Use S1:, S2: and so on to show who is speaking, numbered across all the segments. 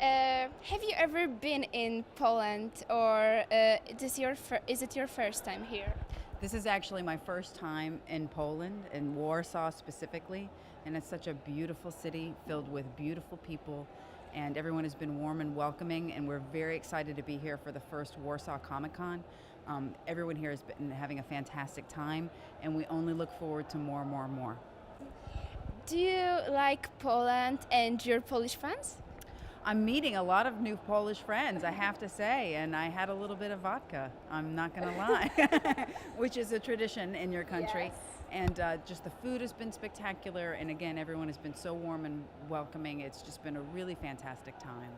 S1: Have you ever been in Poland, or is it your first time here?
S2: This is actually my first time in Poland, in Warsaw specifically, and it's such a beautiful city filled with beautiful people, and everyone has been warm and welcoming, and we're very excited to be here for the first Warsaw Comic Con. Everyone here has been having a fantastic time, and we only look forward to more and more and more.
S1: Do you like Poland and your Polish fans?
S2: I'm meeting a lot of new Polish friends, I have to say, and I had a little bit of vodka, I'm not going to lie, which is a tradition in your country.
S1: Yes.
S2: And just the food has been spectacular, and again, everyone has been so warm and welcoming. It's just been a really fantastic time.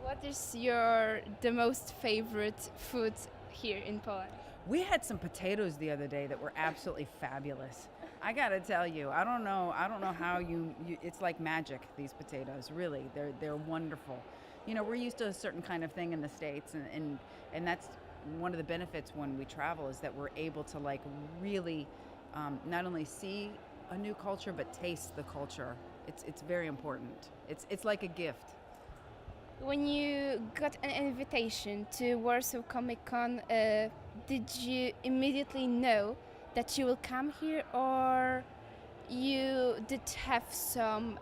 S1: What is the most favorite food here in Poland?
S2: We had some potatoes the other day that were absolutely fabulous. I gotta tell you, I don't know how you it's like magic, these potatoes, really. They're wonderful. You know, we're used to a certain kind of thing in the States, and that's one of the benefits when we travel, is that we're able to like really not only see a new culture but taste the culture. It's very important. It's like a gift.
S1: When you got an invitation to Warsaw Comic Con, did you immediately know that you will come here, or you did have some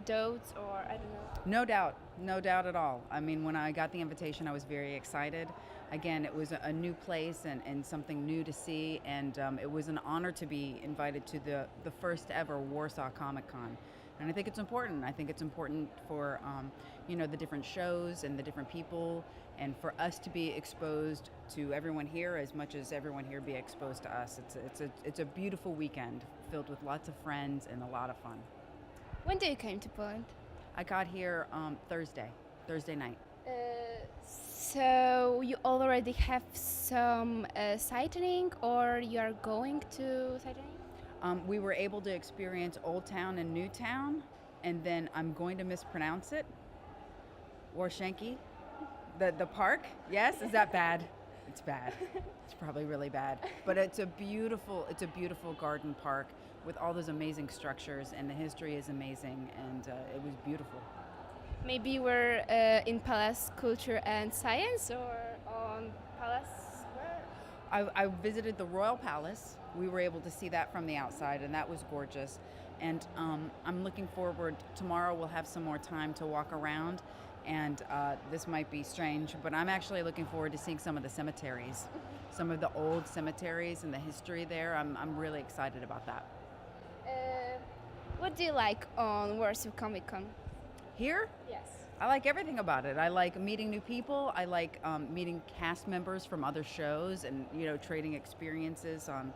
S1: doubts, or I don't know?
S2: No doubt at all. I mean, when I got the invitation, I was very excited. Again, it was a new place and something new to see, and it was an honor to be invited to the first ever Warsaw Comic Con. And I think it's important. I think it's important for the different shows and the different people, and for us to be exposed to everyone here as much as everyone here be exposed to us. It's a beautiful weekend filled with lots of friends and a lot of fun.
S1: When did you came to Poland?
S2: I got here Thursday night.
S1: So you already have some sightseeing, or you are going to sightseeing?
S2: We were able to experience Old Town and New Town, and then I'm going to mispronounce it. Warshenki, the park. Yes, is that bad? It's bad. It's probably really bad. But it's a beautiful garden park with all those amazing structures, and the history is amazing, and it was beautiful.
S1: Maybe you were in Palace Culture and Science, or on Palace where?
S2: I visited the Royal Palace. We were able to see that from the outside, and that was gorgeous. And I'm looking forward. Tomorrow we'll have some more time to walk around, and this might be strange, but I'm actually looking forward to seeing some of the cemeteries, some of the old cemeteries and the history there. I'm really excited about that.
S1: What do you like on Warsaw Comic Con?
S2: Here?
S1: Yes.
S2: I like everything about it. I like meeting new people. I like meeting cast members from other shows, and trading experiences on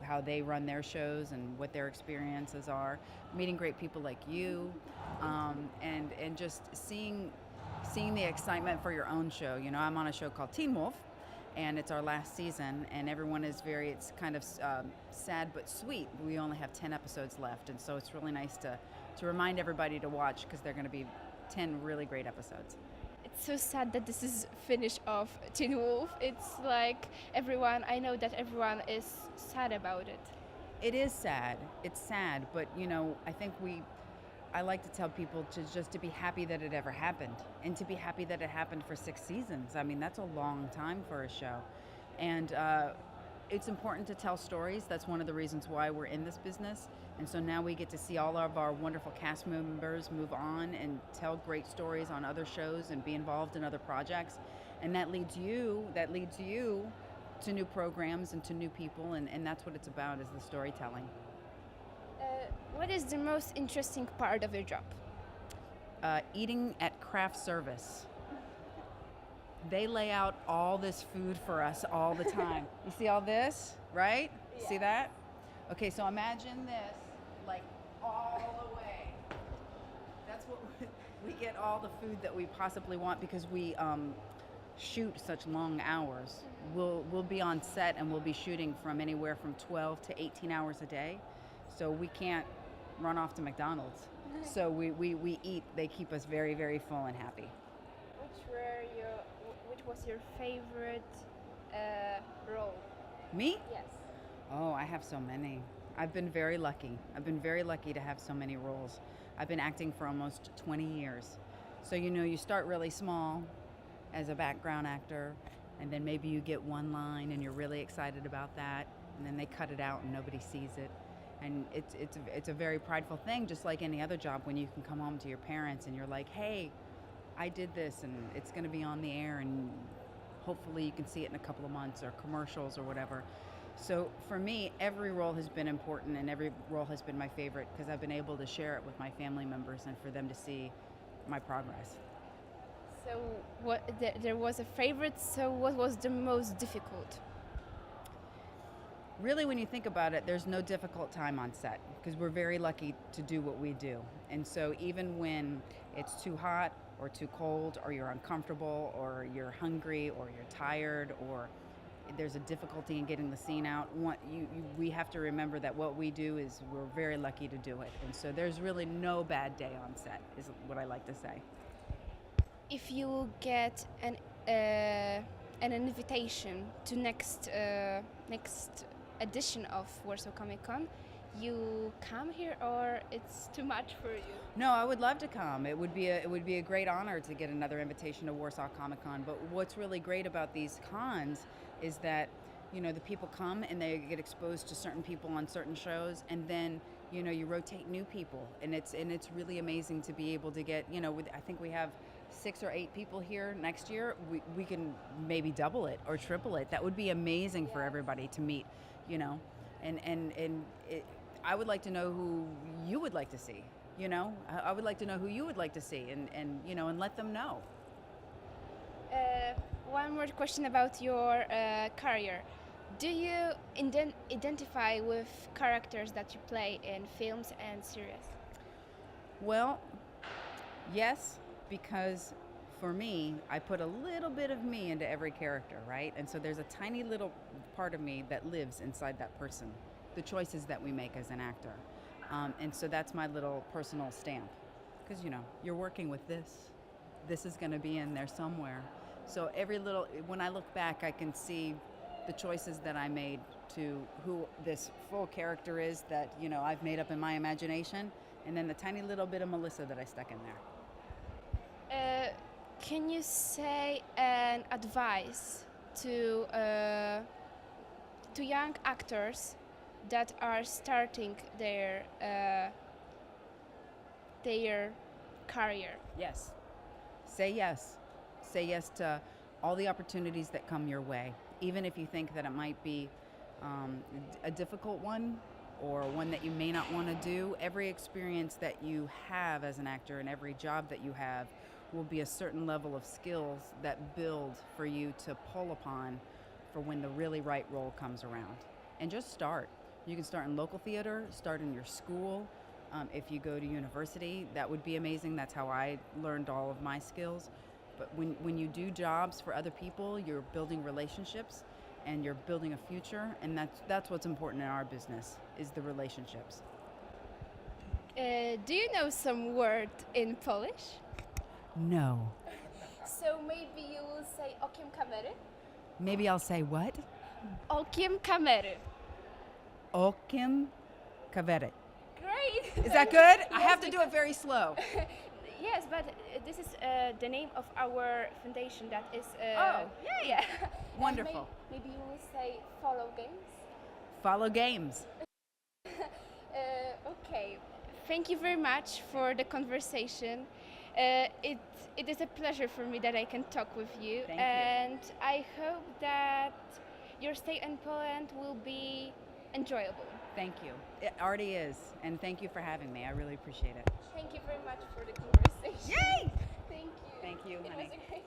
S2: how they run their shows and what their experiences are. Meeting great people like you, and just seeing the excitement for your own show. I'm on a show called Teen Wolf, and it's our last season, and everyone is it's kind of sad but sweet. We only have 10 episodes left, and so it's really nice to remind everybody to watch, because they're going to be 10 really great episodes.
S1: It's so sad that this is finish of Teen Wolf. It's like I know that everyone is sad about it.
S2: It is sad. It's sad, but I think I like to tell people to be happy that it ever happened, and to be happy that it happened for 6 seasons. I mean, that's a long time for a show, and it's important to tell stories. That's one of the reasons why we're in this business. And so now we get to see all of our wonderful cast members move on and tell great stories on other shows and be involved in other projects. And that leads you to new programs and to new people, and that's what it's about, is the storytelling.
S1: What is the most interesting part of your job?
S2: Eating at craft service. They lay out all this food for us all the time. You see all this, right?
S1: Yeah.
S2: See that? Okay, so imagine this, like all the way. That's what we get, all the food that we possibly want, because we shoot such long hours. We'll be on set, and we'll be shooting from anywhere from 12 to 18 hours a day. So we can't run off to McDonald's. So we eat. They keep us very, very full and happy.
S1: Which was your favorite role?
S2: Me?
S1: Yes.
S2: Oh, I have so many. I've been very lucky. I've been very lucky to have so many roles. I've been acting for almost 20 years. So, you start really small as a background actor, and then maybe you get one line and you're really excited about that, and then they cut it out and nobody sees it. And it's a very prideful thing, just like any other job, when you can come home to your parents and you're like, hey, I did this and it's going to be on the air, and hopefully you can see it in a couple of months, or commercials or whatever. So for me, every role has been important and every role has been my favorite, because I've been able to share it with my family members and for them to see my progress.
S1: So there was a favorite, so what was the most difficult?
S2: Really, when you think about it, there's no difficult time on set, because we're very lucky to do what we do. And so even when it's too hot or too cold, or you're uncomfortable, or you're hungry, or you're tired, or there's a difficulty in getting the scene out, we have to remember that what we do is, we're very lucky to do it. And so there's really no bad day on set, is what I like to say.
S1: If you get an invitation to next edition of Warsaw Comic Con, you come here, or it's too much for you?
S2: No, I would love to come. It would be a great honor to get another invitation to Warsaw Comic Con. But what's really great about these cons is that, the people come and they get exposed to certain people on certain shows, and then you rotate new people, and it's really amazing to be able to get, I think we have 6 or 8 people here next year. We can maybe double it or triple it. That would be amazing for everybody to meet, I would like to know who you would like to see, I would like to know who you would like to see, and let them know.
S1: One more question about your career. Do you identify with characters that you play in films and series?
S2: Well, yes, because for me, I put a little bit of me into every character, right? And so there's a tiny little part of me that lives inside that person, the choices that we make as an actor. And so that's my little personal stamp, because you're working with this is going to be in there somewhere. So when I look back, I can see the choices that I made to who this full character is that I've made up in my imagination, and then the tiny little bit of Melissa that I stuck in there.
S1: Can you say an advice to young actors that are starting their career?
S2: Yes. Say yes. Say yes to all the opportunities that come your way, even if you think that it might be a difficult one, or one that you may not want to do. Every experience that you have as an actor, and every job that you have, will be a certain level of skills that build for you to pull upon for when the really right role comes around. And just start. You can start in local theater, start in your school. If you go to university, that would be amazing. That's how I learned all of my skills. But when you do jobs for other people, you're building relationships and you're building a future, and that's what's important in our business, is the relationships.
S1: Do you know some word in Polish?
S2: No.
S1: So maybe you will say Okiem Kamery?
S2: Maybe I'll say what?
S1: Okiem Kamery.
S2: Okiem Kamery.
S1: Great!
S2: Is that good? I have to do it very slow.
S1: Yes, but this is the name of our foundation. That is.
S2: Yeah. Wonderful.
S1: Maybe you will say follow games.
S2: Follow games.
S1: Okay. Thank you very much for the conversation. It is a pleasure for me that I can talk with you.
S2: Thank you.
S1: And I hope that your stay in Poland will be enjoyable.
S2: Thank you. It already is. And thank you for having me. I really appreciate it.
S1: Thank you very much for the conversation.
S2: Yay!
S1: Thank you.
S2: Thank you,
S1: It
S2: honey.
S1: was a great